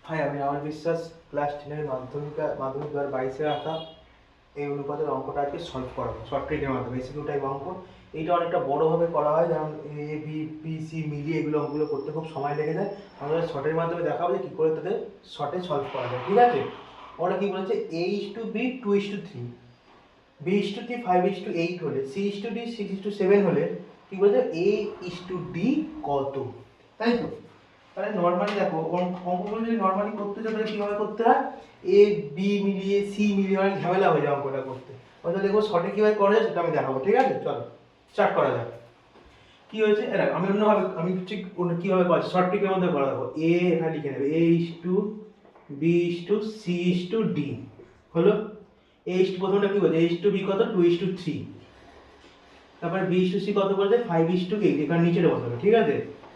High, আমি রাহুল বিশ্বাস। Class 10-এর মাধ্যমিক 2022-এ আসা এই অনুপাতের অঙ্কটা আজকে সলভ করাবো শর্ট ট্রিকের মাধ্যমে। এসিকিউ টাইপ অঙ্ক। এইটা অনেকটা বড়োভাবে করা হয়, যেমন এ বি পি সি মিলিয়ে এগুলো অঙ্কগুলো করতে খুব সময় লেগে যায়। আমরা শর্টের মাধ্যমে দেখাবো যে কী করে তাদের শর্টে সলভ করা যায়, ঠিক আছে? ওরা কী বলেছে, A:B 2:3, B:3 5:8 হলে, C:D 6:7 হলে কী বলেছে, A:D কত, তাই তো? তাহলে নর্মালি দেখো, অঙ্কগুলো যদি নর্মালি করতে চাও তাহলে কীভাবে করতে হয়, এ বি মিলিয়ে সি মিলিয়ে অনেক ঝামেলা হয়ে যায় অঙ্কটা করতে। হয়তো দেখবো শর্টে কীভাবে করা যায় সেটা আমি দেখাবো, ঠিক আছে? চলো স্টার্ট করা যাক। কী হয়েছে, এরা আমি অন্যভাবে, আমি ঠিক কীভাবে করা শর্ট ট্রিকের মধ্যে করা দেবো। এ এখানে লিখে নেবে A:B:C:D হলো। প্রথমটা কী বলছে, A:B কত, 2:3। তারপরে B:C কত বলছে, 5:8, এখানে নিচে বসাবে, ঠিক আছে?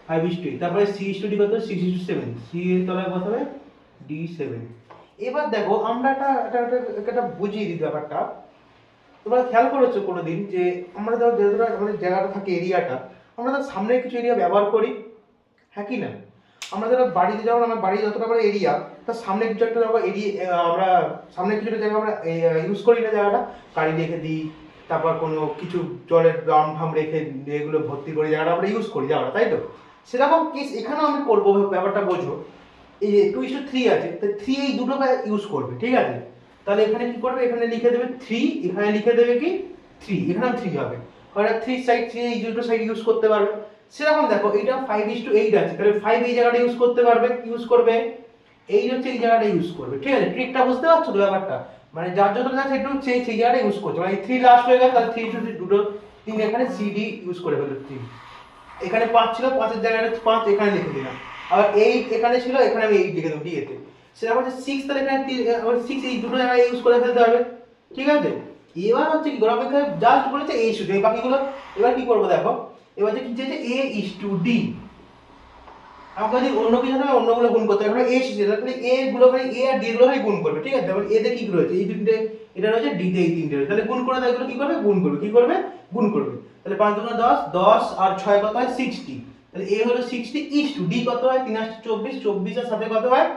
5:8। তারপরে C:D কত, 6:7, C এর তলায় বসাবে D7। এবার দেখো আমরা একটা বুঝিয়ে দিই ব্যাপারটা। তোমরা খেয়াল করেছো কোনোদিন যে আমরা যতটা আমাদের জায়গাটা থাকে, এরিয়াটা, আমরা তার সামনে কিছু এরিয়া ব্যবহার করি, হ্যাঁ কি না? আমরা যারা বাড়িতে, যেমন আমার বাড়ি যতটা আমরা এরিয়া, তার সামনে কিছু একটা জায়গা এরিয়া, আমরা সামনে কিছুটা জায়গা আমরা ইউজ করি না, জায়গাটা গাড়ি রেখে দিই, তারপর কোনো কিছু জলের ড্রাম ফাম রেখে এগুলো ভর্তি করে জায়গাটা আমরা ইউজ করি জায়গাটা, তাই তো? সেরকম কেস এখানেও আমি করবো, ব্যাপারটা বোঝো। এই 2:3 আছে, তাই 3 এই দুটো ইউজ করবে, ঠিক আছে? তাহলে এখানে কি করবে, এখানে লিখে দেবে 3, এখানে লিখে দেবে কি 3, এখানে 3 হবে, কারণ 3 সাইড 3 এই দুটো সাইড ইউজ করতে পারবে। সেরকম দেখো, এটা 5:8 আছে, তাহলে 5 এই জায়গাটা ইউজ করতে পারবে, ইউজ করবে। এই হচ্ছে এই জায়গাটা ইউজ করবে, ঠিক আছে? ট্রিকটা বুঝতে পারছো তো ব্যাপারটা? মানে যার যতটা আছে একটু সেই জায়গাটা ইউজ করছে, মানে 3 লাস্ট হয়ে গেল, তাহলে 3 দুটো 3 এখানে সিডি ইউজ করে ফেলো। 3 এখানে 5 ছিল, 5 এর জায়গায় 5 এখানে লিখে দিলাম। আর 8 এখানে ছিল, এখানে আমি 8 লিখে দেবো ডিএতে। সেটা হচ্ছে 6, তাহলে এখানে 6 এই দুটো জায়গায় ইউজ করে ফেলতে হবে, ঠিক আছে? এবার হচ্ছে কি, গ্রাফিক জাস্ট বলেছে এই শুধু, এই বাকিগুলো এবার কি করবো দেখো। এবার যে কি চাইছে, A:D। আমাকে যদি অন্য কিছু না অন্যগুলো গুণ করতে হবে, এ এসেছে তাহলে এ গুলো খালি, এ আর ডি গুলো খালি গুণ করবে, ঠিক আছে? তারপর এ তে কি রয়েছে, এই তিনটে, এটা রয়েছে, ডি তে এই তিনটে রয়েছে, তাহলে গুণ করে দাও, এগুলো কি করবে, গুণ করবে, কি করবে, গুণ করবে। তাহলে 5 2 10, 10 আর 6 কত হয়, 60। তাহলে এ হলো 60, ডি কত হয়, 3 8 24, 24 আর 7 কত হয়,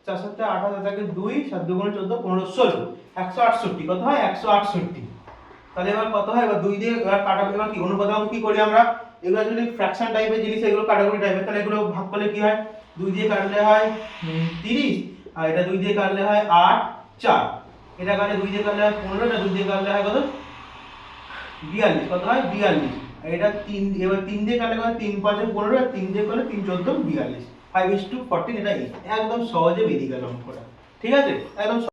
4 7 28, থাকে 2, 7 2 14, 15 16, 168 কত হয়, 168। তাহলে এবার কত হয়, এবার 2 দিয়ে এবার কাটাকুটি, এবার কি অনুপাত অঙ্ক কি করি আমরা, এগুলো যদি ফ্র্যাকশন টাইপের জিনিস, এগুলো কাটাকুটি টাইপের, তাহলে এগুলো ভাগ করলে কি হয়, 2 দিয়ে কাটলে হয় 30, আর এটা 2 দিয়ে কাটলে হয় 8 4, এটা কাটলে 2 দিয়ে কাটলে হয় 15, এটা 2 দিয়ে কাটলে হয় কত, 42, কত হয় 42। আর এটা 3, এবার 3 দিয়ে কাটলে কত, 3 5 15, আর 3 দিয়ে করলে 3 14 42, 5:14, এটা 8। একদম সহজে বেরিয়ে গেল অঙ্কটা, ঠিক আছে? একদম।